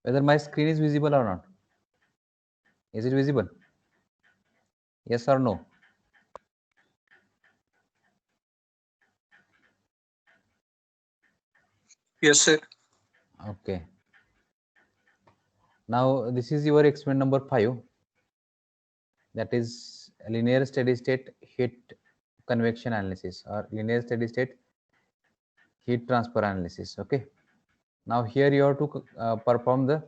Whether my screen is visible or not? Is it visible? Yes or no? Yes, sir. Okay. Now this is your experiment number 5. That is linear steady state heat convection analysis or linear steady state heat transfer analysis. Okay. Now here you have to perform the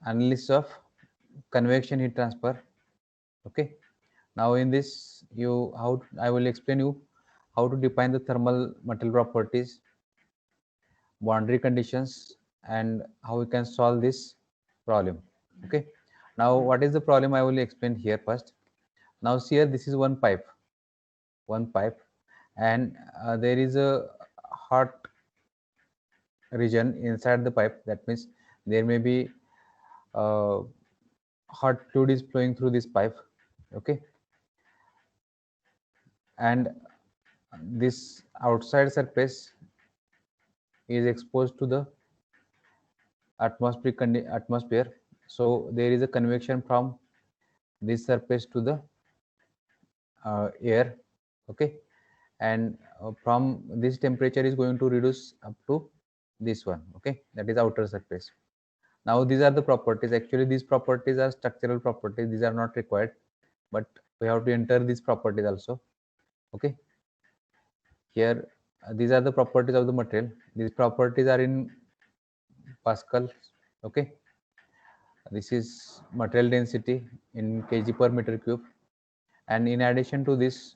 analysis of convection heat transfer. Okay. Now in this I will explain you how to define the thermal material properties, boundary conditions, and how we can solve this problem. Okay. Now what is the problem? I will explain here first. Now see here, this is one pipe, and there is a hot region inside the pipe. That means there may be uh, hot fluid is flowing through this pipe. Okay. And this outside surface is exposed to the atmosphere. So there is a convection from this surface to the air. Okay. And from this temperature is going to reduce up to this one. Okay. That is outer surface. Now these are the properties. Actually these properties are structural properties. These are not required, but we have to enter these properties also. Okay. Here these are the properties of the material. These properties are in Pascal. Okay. This is material density in kg per meter cube, and in addition to this,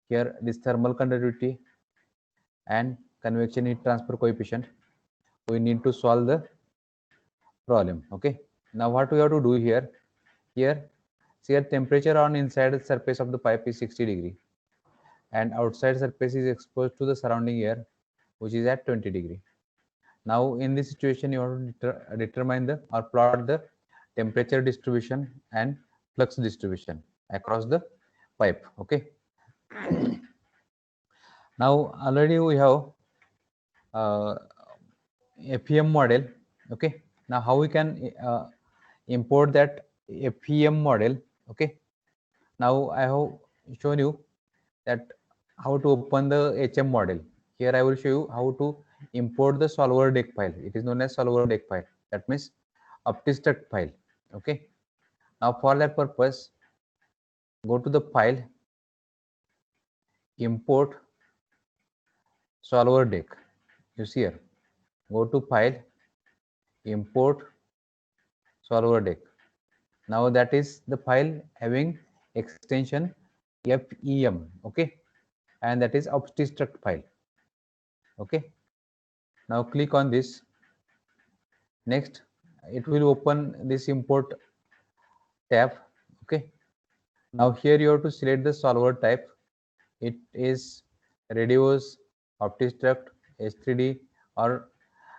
here this thermal conductivity and convection heat transfer coefficient. We need to solve the problem. Okay. Now what we have to do here? Here, see here temperature on inside the surface of the pipe is 60 degree, and outside surface is exposed to the surrounding air, which is at 20 degree. Now in this situation, you have to determine the or plot the temperature distribution and flux distribution across the pipe. Okay. Now already we have uh, FEM model. Okay. Now how we can import that FEM model? Okay. Now I have shown you that how to open the HM model. Here I will show you how to import the solver deck file. It is known as solver deck file. That means OptiStruct file. Okay. Now for that purpose, go to the file, import solver deck. You see here, go to file, import solver deck. Now that is the file having extension FEM. Okay. And that is OptiStruct file. Okay. Now click on this. Next, it will open this import tab. Okay. Now here you have to select the solver type. It is Radius, OptiStruct, S3D, or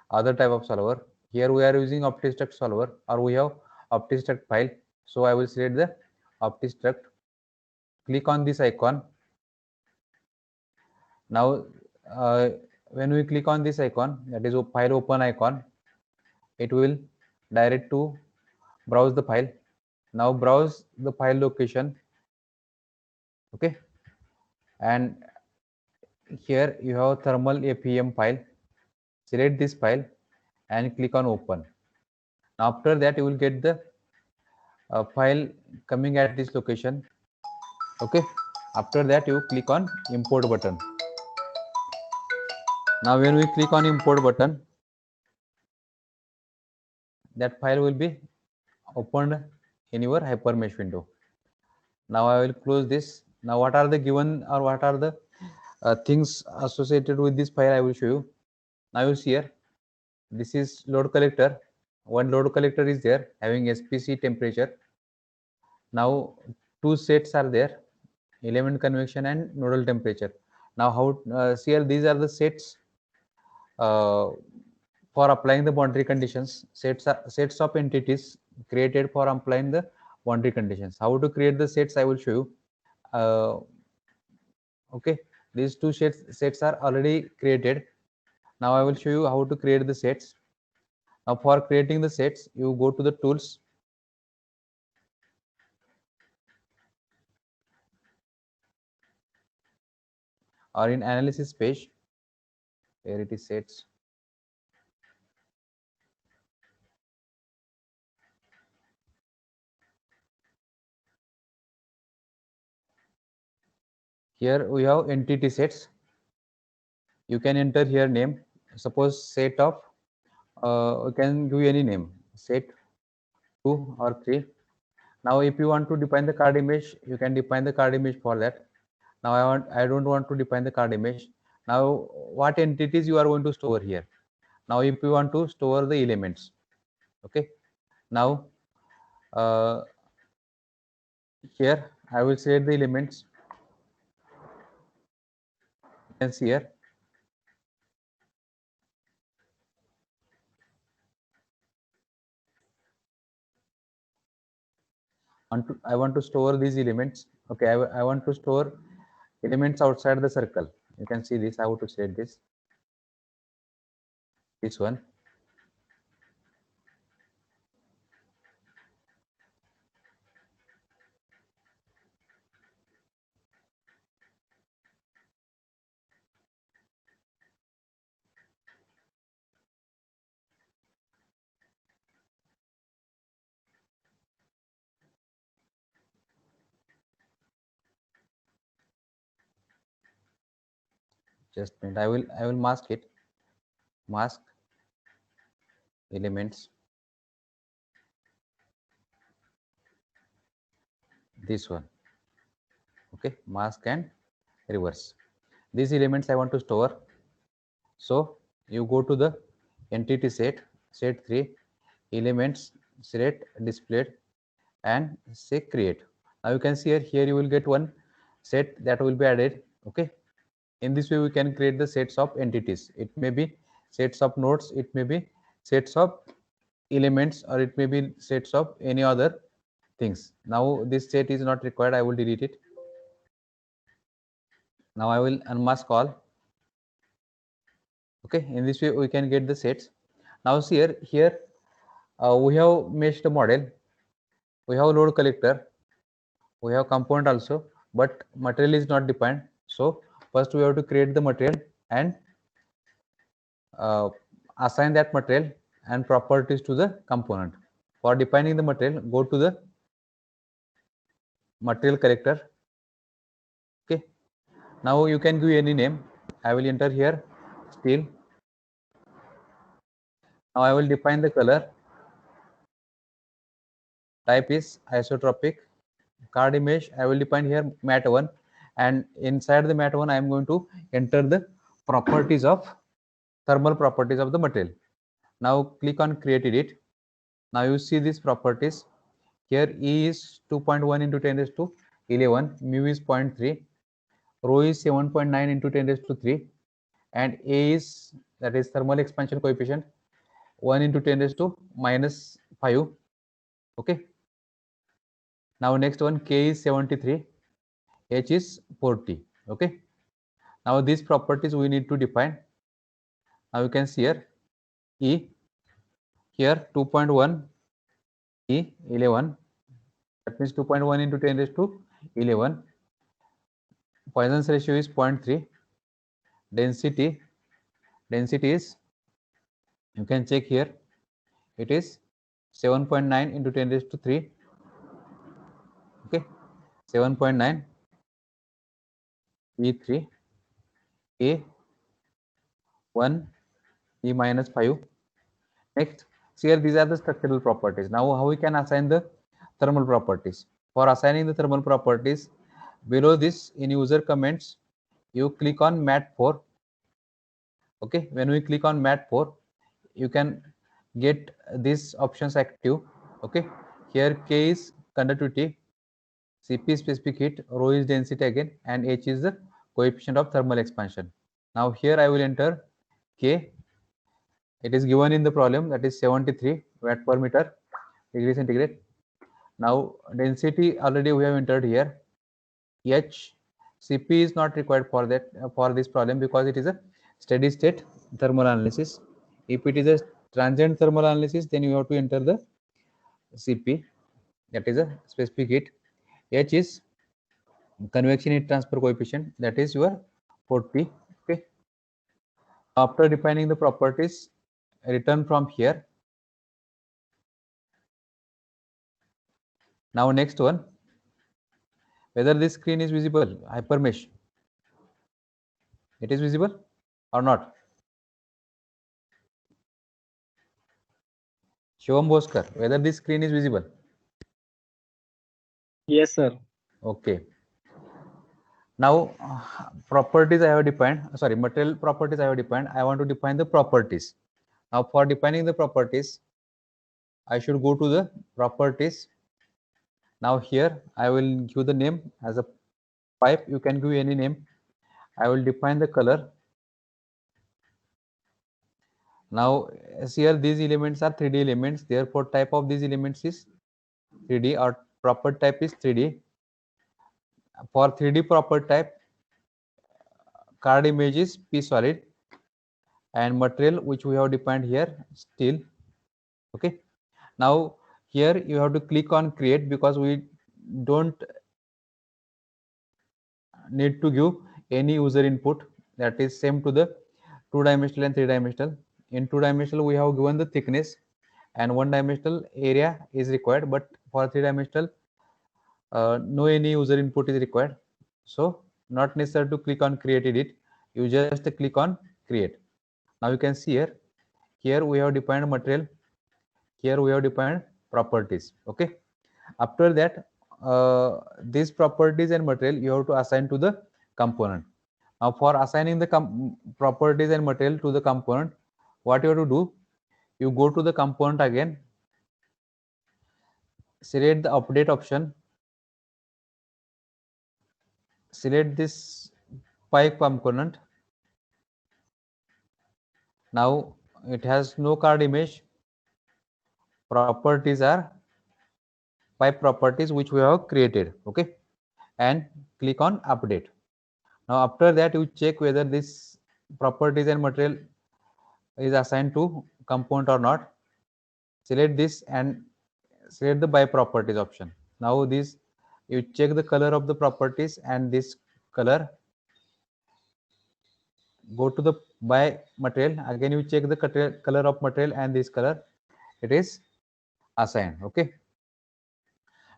other type of solver. Here we are using OptiStruct solver, or we have OptiStruct file. So I will select the OptiStruct. Click on this icon. Now when we click on this icon, that is a file open icon, it will direct to browse the file. Now browse the file location. Okay. And here you have thermal FEM file. Select this file and click on open. Now after that you will get the file coming at this location. Okay. After that you click on import button. Now when we click on import button, that file will be opened in your hypermesh window. Now I will close this. Now what are the given or what are the things associated with this file? I will show you. Now you see here, this is load collector. One load collector is there having SPC temperature. Now two sets are there, element convection and nodal temperature. Now how see here, these are the sets uh, for applying the boundary conditions. Sets of entities created for applying the boundary conditions. How to create the sets? I will show you. Okay, these two sets are already created. Now I will show you how to create the sets. Now for creating the sets, you go to the tools, or in analysis page where it is sets. Here we have entity sets. You can enter here name. Suppose set of you can give any name, set 2 or 3. Now if you want to define the card image, you can define the card image for that. Now I don't want to define the card image. Now what entities you are going to store here? Now if you want to store the elements, okay. Now here I will select the elements. You can see here. I want to store these elements. Okay, I want to store elements outside the circle. You can see this. How to set this. This one. Just a minute. I will mask it. Mask elements. This one. Okay, mask and reverse. These elements I want to store. So you go to the entity set, set 3, elements, select displayed, and say create. Now you can see here you will get one set that will be added. Okay, in this way we can create the sets of entities. It may be sets of nodes, it may be sets of elements, or it may be sets of any other things. Now this set is not required. I will delete it. Now I will unmask all. Okay, in this way we can get the sets. Now see here we have meshed model, we have load collector, we have component also, but material is not defined. So first we have to create the material and assign that material and properties to the component. For defining the material, go to the material collector. Okay, now you can give any name. I will enter here steel. Now I will define the color. Type is isotropic. Card image I will define here matte 1, and inside the matte 1 I am going to enter the properties of thermal properties of the material. Now click on create edit. Now you see these properties. Here E is 2.1 into 10 raised to 11, mu is 0.3, rho is 7.9 into 10 raised to 3, and A is, that is thermal expansion coefficient, 1 into 10 raised to minus 5. Okay. Now next one, K is 73, H is 40. Okay. Now these properties we need to define. Now you can see here E, here 2.1, E 11, that means 2.1 into 10 raised to 11. Poisson's ratio is 0.3. Density is, you can check here, it is 7.9 into 10 raised to 3. Okay, 7.9 E3, A 1, E minus 5. Next, here these are the structural properties. Now how we can assign the thermal properties? For assigning the thermal properties, below this in user comments, you click on mat4. Okay, when we click on mat4, you can get these options active. Okay, here K is conductivity, Cp specific heat, rho is density again, and H is the coefficient of thermal expansion. Now here I will enter K. It is given in the problem, that is 73 watt per meter degree centigrade. Now density already we have entered here. H, Cp is not required for that, for this problem, because it is a steady state thermal analysis. If it is a transient thermal analysis, then you have to enter the Cp, that is a specific heat. H is convection heat transfer coefficient, that is your 40. Okay. After defining the properties, return from here. Now next one, whether this screen is visible, hypermesh. It is visible or not? Shivam Bhoskar, whether this screen is visible? Yes, sir. Okay. Now properties I have defined, sorry, material properties I have defined. I want to define the properties. Now for defining the properties, I should go to the properties. Now here I will give the name as a pipe. You can give any name. I will define the color. Now as here these elements are 3D elements, therefore type of these elements is 3D, or proper type is 3D. For 3D proper type, card image is P solid, and material which we have defined here, steel. Okay. Now here you have to click on create, because we don't need to give any user input. That is same to the 2-dimensional and 3-dimensional. In 2-dimensional we have given the thickness, and 1-dimensional area is required, but for 3-dimensional no any user input is required, so not necessary to click on create edit. You just click on create. Now you can see here we have defined material, here we have defined properties. Okay. After that, these properties and material you have to assign to the component. Now for assigning the properties and material to the component, what you have to do, you go to the component again, select the update option, select this pipe component. Now it has no card image. Properties are pipe properties which we have created. Okay. And click on update. Now after that you check whether this properties and material is assigned to component or not. Select this and select the by properties option. Now this, you check the color of the properties, and this color, go to the by material, again you check the color of material, and this color, it is assigned. Okay.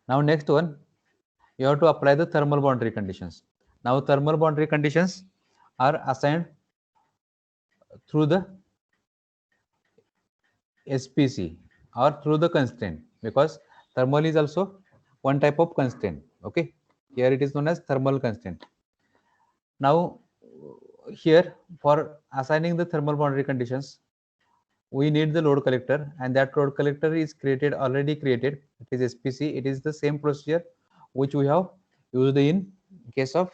Now next one, you have to apply the thermal boundary conditions. Now thermal boundary conditions are assigned through the SPC or through the constraint, because thermal is also one type of constraint. Okay. Here it is known as thermal constraint. Now here for assigning the thermal boundary conditions, we need the load collector, and that load collector is already created. It is SPC. It is the same procedure which we have used in case of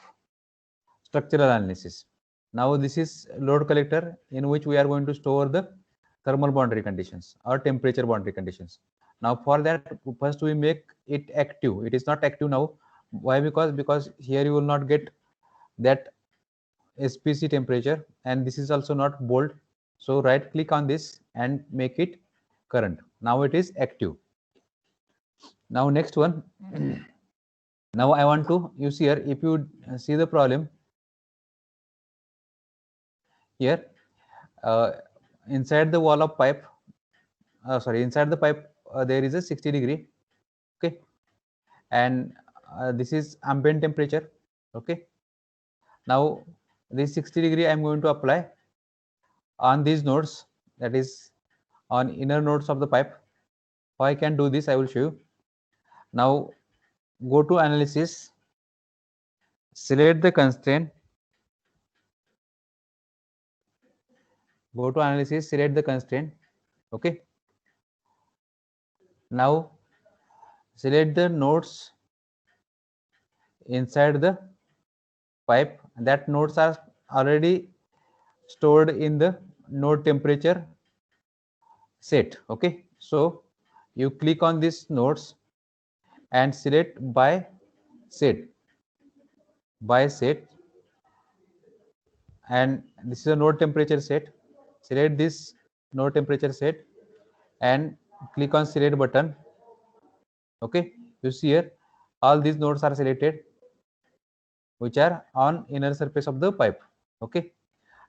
structural analysis. Now this is load collector in which we are going to store the thermal boundary conditions or temperature boundary conditions. Now for that, first we make it active. It is not active now. Why? Because here you will not get that SPC temperature, and this is also not bold. So right click on this and make it current. Now it is active. Now next one. Now I want to use here, if you see the problem here, inside the wall of pipe, inside the pipe there is a 60 degree. Okay. And this is ambient temperature. Okay. Now this 60 degree I am going to apply on these nodes, that is on inner nodes of the pipe. How I can do this, I will show you. Now go to analysis, select the constraint, go to analysis, select the constraint. Okay. Now select the nodes inside the pipe, that nodes are already stored in the node temperature set. Okay. So you click on these nodes and select by set, and this is a node temperature set. Select this node temperature set and click on select button. Okay, you see here all these nodes are selected which are on inner surface of the pipe. Okay,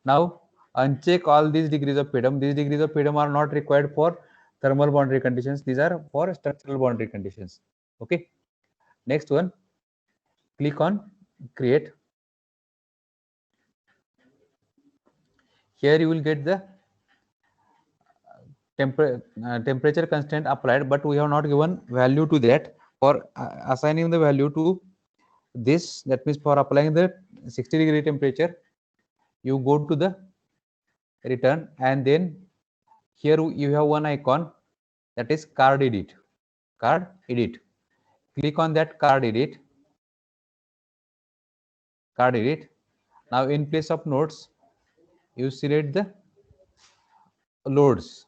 now uncheck all these degrees of freedom. These degrees of freedom are not required for thermal boundary conditions. These are for structural boundary conditions. Okay, next one, click on create. Here you will get the temperature constant applied, but we have not given value to that. For assigning the value to this, that means for applying the 60-degree temperature, you go to the return, and then here you have one icon, that is card edit. Card edit. Click on that card edit. Card edit. Now in place of nodes, you select the loads.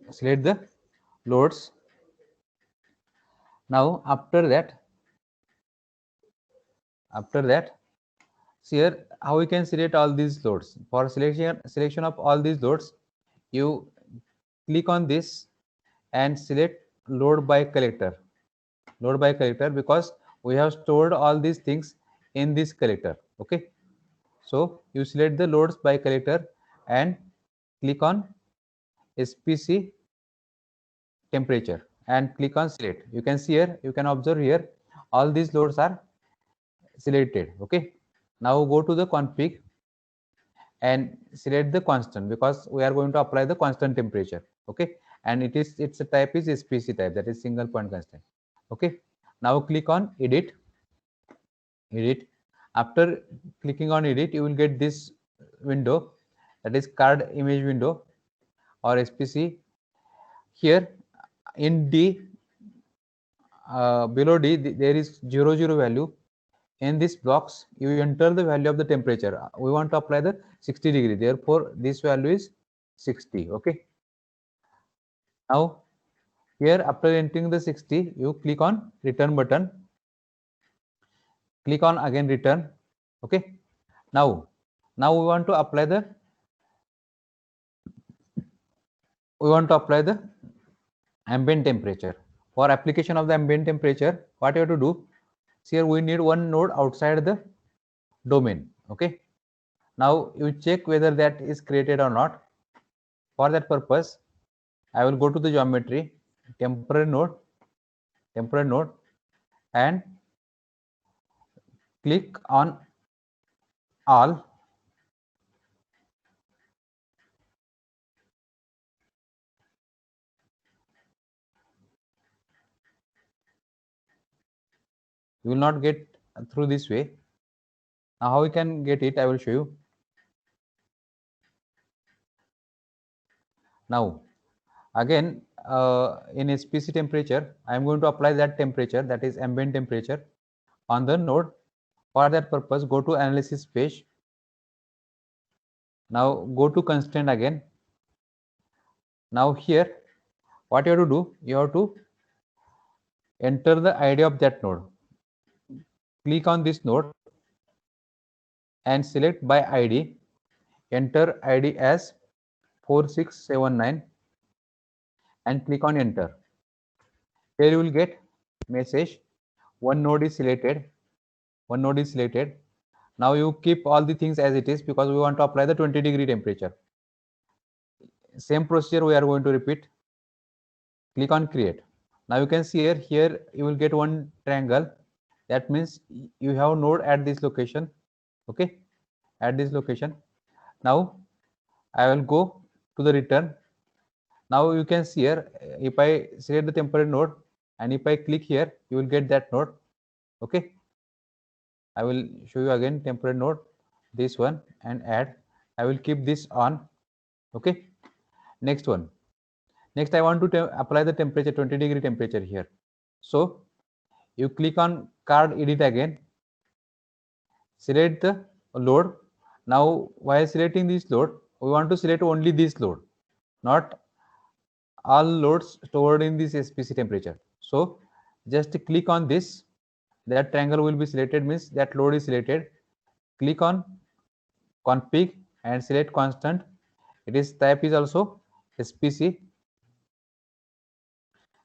Select the loads. Now after that, see here how we can select all these loads. For selection of all these loads, you click on this and select load by collector. Load by collector, because we have stored all these things in this collector. Okay, so you select the loads by collector and click on SPC temperature and click on select. You can see here, you can observe here all these loads are selected. Okay, now go to the config and select the constant, because we are going to apply the constant temperature. Okay, and its type is SPC type, that is single point constant. Okay, now click on edit. After clicking on edit, you will get this window, that is card image window or SPC. Here in D, below D, there is 00 value. In this blocks, you enter the value of the temperature. We want to apply the 60 degree, therefore this value is 60. Okay, now here after entering the 60, you click on return button. Click on again return. Okay, now we want to apply the ambient temperature. For application of the ambient temperature, what you have to do, see here we need one node outside the domain. Okay, now you check whether that is created or not. For that purpose, I will go to the geometry, temporary node, and click on all. You will not get through this way. Now how we can get it, I will show you. Now again, in SPC temperature, I am going to apply that temperature, that is ambient temperature, on the node. For that purpose, go to analysis page. Now go to constraint again. Now here, what you have to do, you have to enter the ID of that node. Click on this node and select by ID. Enter ID as 4679 and click on enter. Here you will get message, one node is selected. Now you keep all the things as it is, because we want to apply the 20 degree temperature. Same procedure we are going to repeat. Click on create. Now you can see here you will get one triangle. That means you have node at this location. Okay, at this location. Now I will go to the return. Now you can see here, if I select the temporary node and if I click here, you will get that node. Okay, I will show you again temporary node, this one, and add. I will keep this on. Okay, next one. Next I want to apply the temperature, 20 degree temperature here. So you click on card edit again, select the load. Now while selecting this load, we want to select only this load, not all loads stored in this SPC temperature. So just click on this, that triangle will be selected, means that load is selected. Click on config and select constant. It is type is also SPC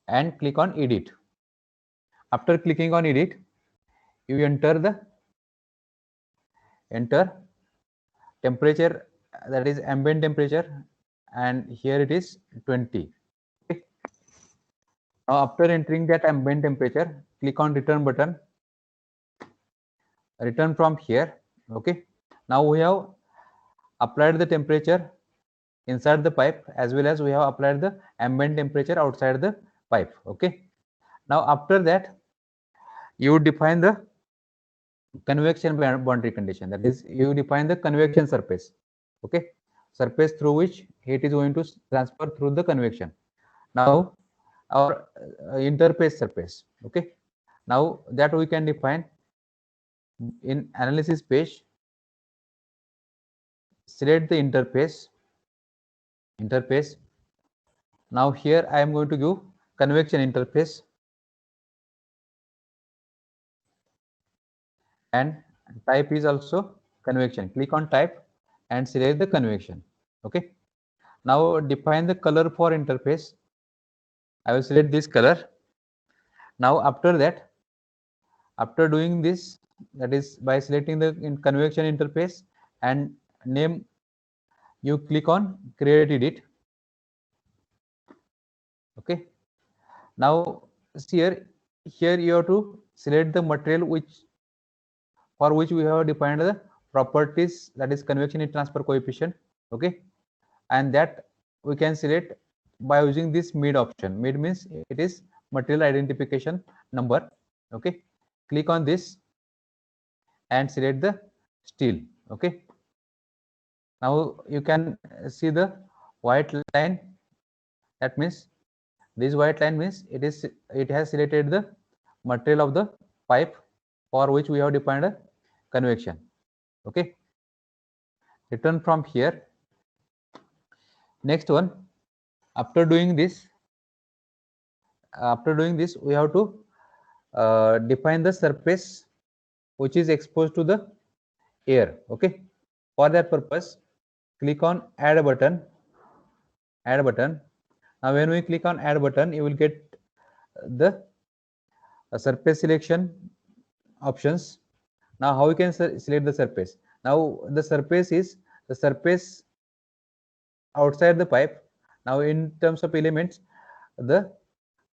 and click on edit. After clicking on edit, you enter temperature, that is ambient temperature, and here it is 20. Okay. Now after entering that ambient temperature, click on return button, return from here. Okay. Now we have applied the temperature inside the pipe as well as we have applied the ambient temperature outside the pipe. Okay. Now after that, you define the convection boundary condition, that is you define the convection surface. Okay, surface through which heat is going to transfer through the convection. Now our interface surface. Okay, now that we can define in analysis page, select the interface. Now here I am going to give convection interface and type is also convection. Click on type and select the convection. Okay, now define the color for interface. I will select this color. Now after that, after doing this, that is by selecting the convection interface and name, you click on create edit. Okay, now see here you have to select the material for which we have defined the properties, that is convection heat transfer coefficient. Okay, and that we can select by using this mid option. Mid means it is material identification number. Okay, click on this and select the steel. Okay, now you can see the white line. That means this white line means it has selected the material of the pipe for which we have defined a convection. Okay, return from here. Next one, after doing this we have to define the surface which is exposed to the air. Okay, for that purpose, click on add button. Now when we click on add button, you will get the surface selection options. Now how we can select the surface? Now the surface is the surface outside the pipe. Now in terms of elements, the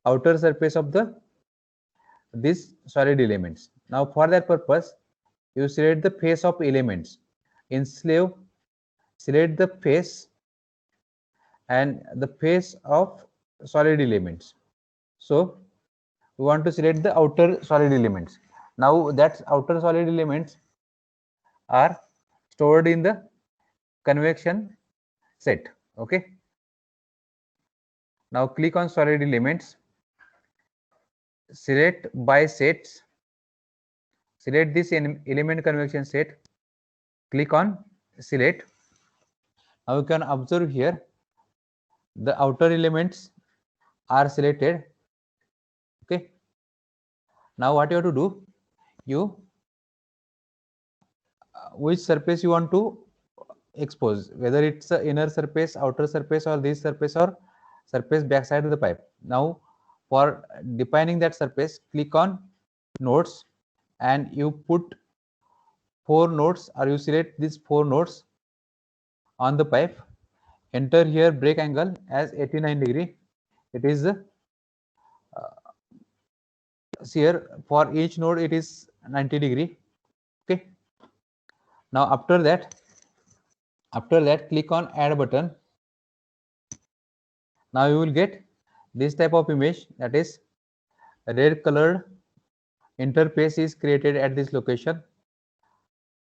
outer surface of these solid elements. Now for that purpose, you select the face of elements. In slave, select the face and the face of solid elements. So we want to select the outer solid elements. Now that outer solid elements are stored in the convection set. Okay, now click on solid elements, select by sets, select this element convection set, click on select. Now you can observe here the outer elements are selected. Okay, now what you have to do, you which surface you want to expose, whether it's a inner surface, outer surface, or this surface or surface backside of the pipe. Now for defining that surface, click on nodes and you put 4 nodes, or you select these 4 nodes on the pipe. Enter here break angle as 89 degree. It is here for each node it is 90 degree. Okay, now after that click on add button. Now you will get this type of image, that is red colored interface is created at this location.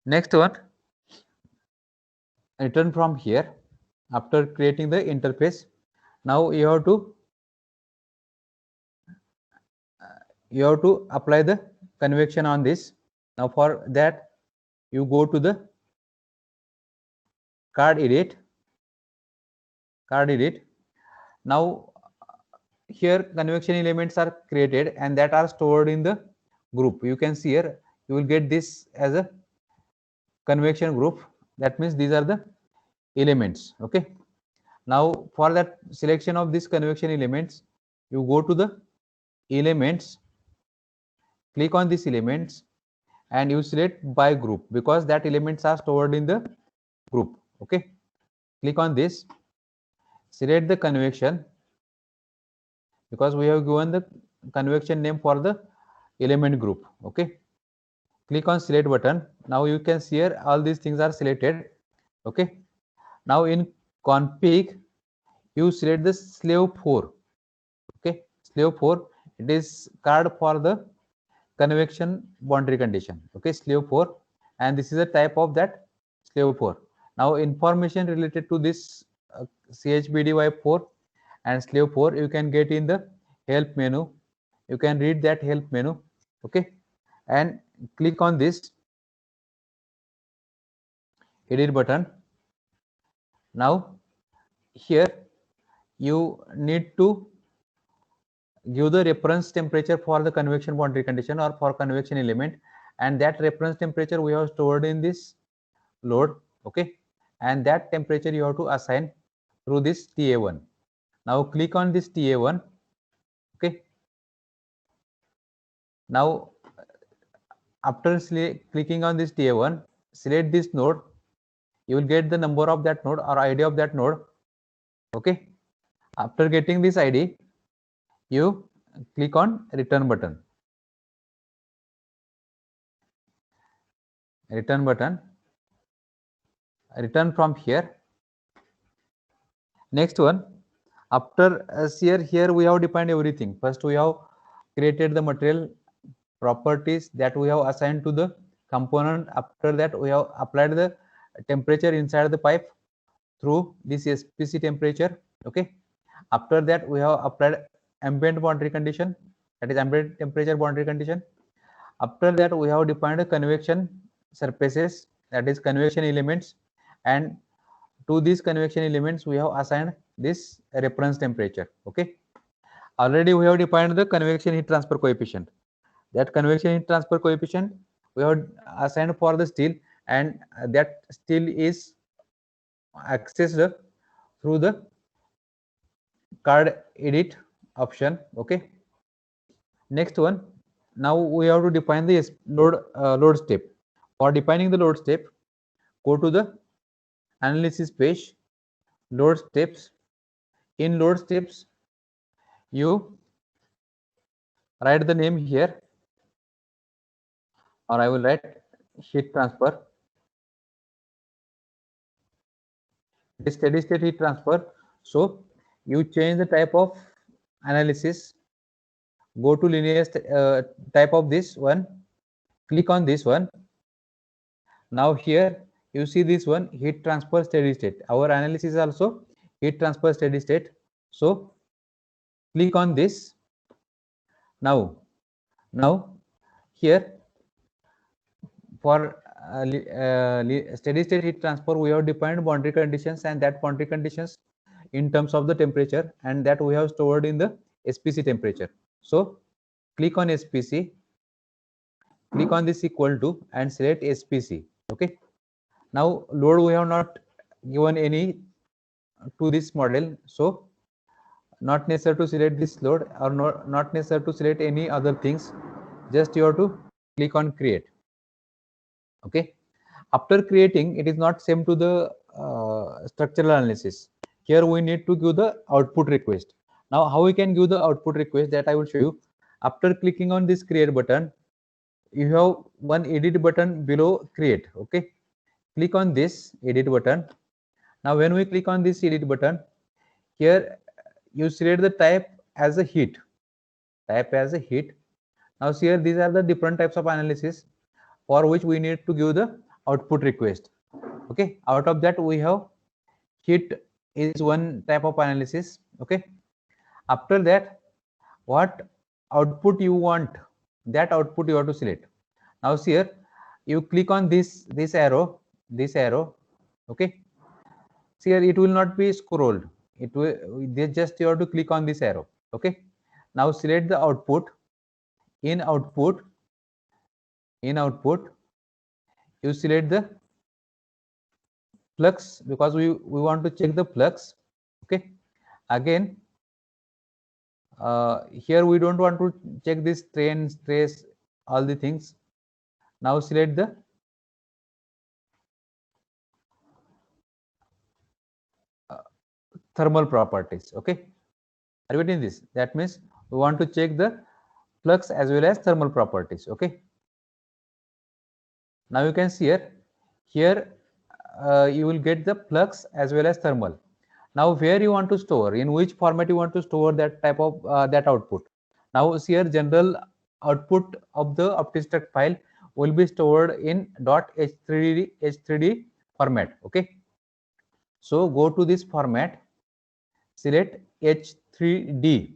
Next one, return from here after creating the interface. Now you have to apply the convection on this. Now for that you go to the card edit. Now here convection elements are created and that are stored in the group. You can see here you will get this as a convection group. That means these are the elements. Okay. Now for that selection of this convection elements, you go to the elements, click on these elements, and you select by group, because that elements are stored in the group. Okay. Click on this, select the convection, because we have given the convection name for the element group. Okay. Click on select button. Now you can see here all these things are selected. Okay. Now in config, you select the slave 4. Okay. Slave 4, it is card for the convection boundary condition. Okay. Slave 4, and this is a type of that slave 4. Now information related to this chbdy4 and slave 4 you can get in the help menu. You can read that help menu. Okay. And click on this edit button. Now here you need to give the reference temperature for the convection boundary condition or for convection element, and that reference temperature we have stored in this load. Okay. And that temperature you have to assign through this TA1. Now click on this TA1. Okay. Now after clicking on this TA1, select this node. You will get the number of that node or ID of that node. Okay. After getting this ID, you click on return button. Return button. Return from here. Next one, after here we have defined everything. First we have created the material properties that we have assigned to the component. After that we have applied the temperature inside the pipe through this SPC temperature. Okay. After that we have applied ambient boundary condition, that is ambient temperature boundary condition. After that we have defined a convection surfaces, that is convection elements, and to these convection elements we have assigned this reference temperature. Okay. Already we have defined the convection heat transfer coefficient. That convection heat transfer coefficient we have assigned for the steel, and that steel is accessed through the card edit option. Okay. Next one, now we have to define the load step. For defining the load step, go to the analysis page, load steps. In load steps, you write the name here, or I will write heat transfer. It is steady state heat transfer. So you change the type of analysis, go to linear type of this one, click on this one. Now here you see this one, heat transfer steady state. Our analysis is also heat transfer steady state. So click on this. Now here for steady state heat transfer we have defined boundary conditions, and that boundary conditions in terms of the temperature, and that we have stored in the SPC temperature. So click on SPC, click on this equal to, and select SPC. Okay. Now load we have not given any to this model, so not necessary to select this load, or not necessary to select any other things. Just you have to click on create. Okay. After creating, it is not same to the structural analysis. Here we need to give the output request. Now how we can give the output request, that I will show you. After clicking on this create button, you have one edit button below create. Okay. Click on this edit button. Now when we click on this edit button, here you select the type as a heat. Type as a heat. Now here these are the different types of analysis for which we need to give the output request. Okay. Out of that we have heat is one type of analysis. Okay. After that, what output you want, that output you have to select. Now here you click on this arrow. Okay. See here it will not be scrolled. It will just you have to click on this arrow. Okay. Now select the output. In output you select the flux, because we want to check the flux. Okay, again here we don't want to check this strain, stress, all the things. Now select the thermal properties. Okay, are you getting this? That means we want to check the flux as well as thermal properties. Okay, now you can see here you will get the flux as well as thermal. Now where you want to store, in which format you want to store that type of that output. Now here general output of the OptiStruct file will be stored in .h3d format. Okay, so go to this format, select H3D,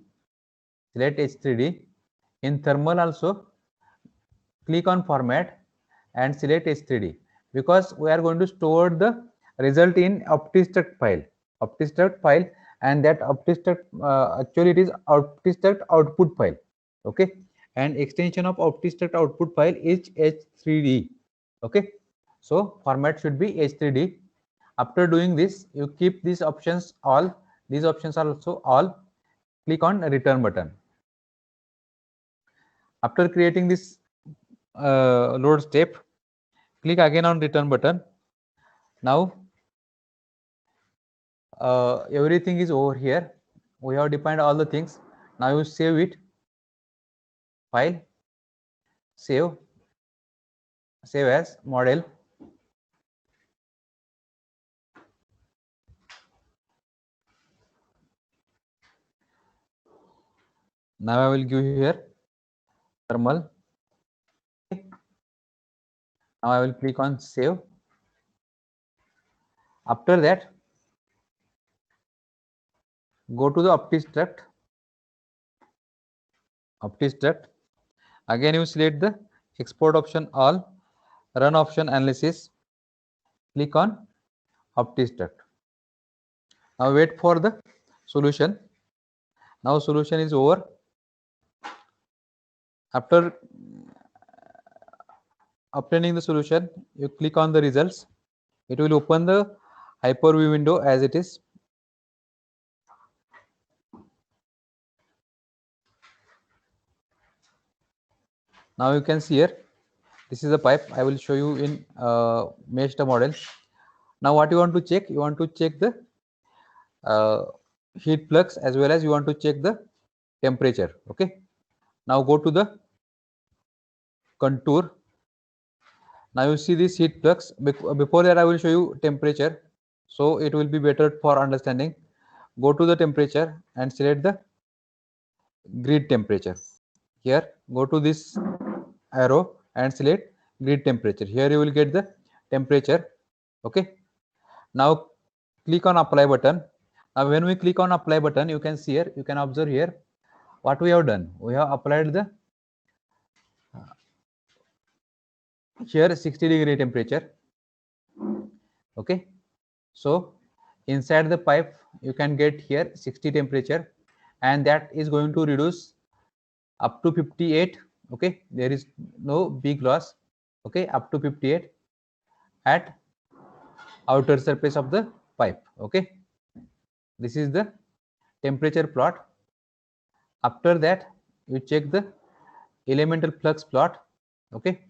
select H3D. In thermal also click on format and select H3D, because we are going to store the result in OptiStruct file, and that OptiStruct actually it is OptiStruct output file. Okay, and extension of OptiStruct output file is H3D. Okay, so format should be H3D. After doing this, you keep these options all. These options are also all. Click on return button. After creating this load step, click again on return button. Now everything is over here. We have defined all the things. Now you save it, file, save as model. Now I will give here thermal. Now I will click on save. After that, go to the OptiStruct. Again you select the export option all, run option analysis, click on OptiStruct. Now wait for the solution. Now solution is over. After obtaining the solution, you click on the results. It will open the Hyper-V window as it is. Now you can see here, this is a pipe. I will show you in meshed model. Now what you want to check? You want to check the heat flux as well as you want to check the temperature. Okay. Now go to the contour. Now you see this heat flux. Before that I will show you temperature, so it will be better for understanding. Go to the temperature and select the grid temperature. Here go to this arrow and select grid temperature. Here you will get the temperature. Okay, now click on apply button. Now when we click on apply button, you can see here, you can observe here what we have done. We have applied the here 60-degree temperature. Okay, so inside the pipe you can get here 60 temperature, and that is going to reduce up to 58. Okay, there is no big loss. Okay, up to 58 at outer surface of the pipe. Okay, this is the temperature plot. After that you check the elemental flux plot. Okay,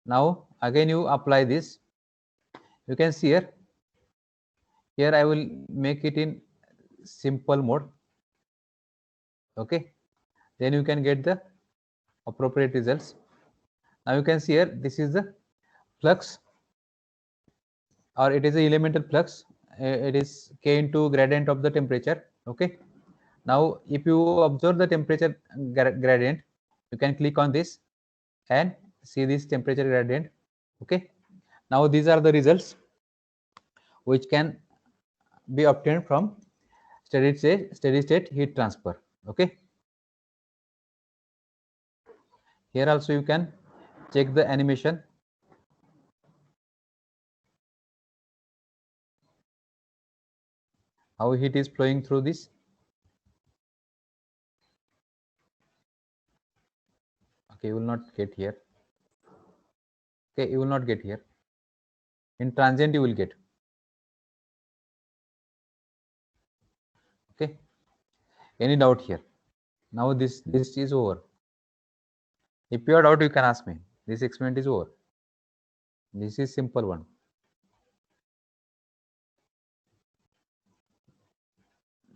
now again you apply this. You can see here I will make it in simple mode. Okay, then you can get the appropriate results. Now you can see here, this is the flux, or it is a elemental flux. It is K into gradient of the temperature. Okay, now if you observe the temperature gradient, you can click on this and see this temperature gradient. Okay, now these are the results which can be obtained from steady state heat transfer. Okay, here also you can check the animation. How heat is flowing through this. Okay, you will not get here. Okay, you will not get here. In transient you will get. Okay, any doubt here? Now this is over. If you are doubt, you can ask me. This experiment is over. This is simple one.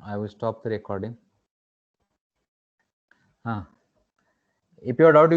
I will stop the recording. If you are doubt, you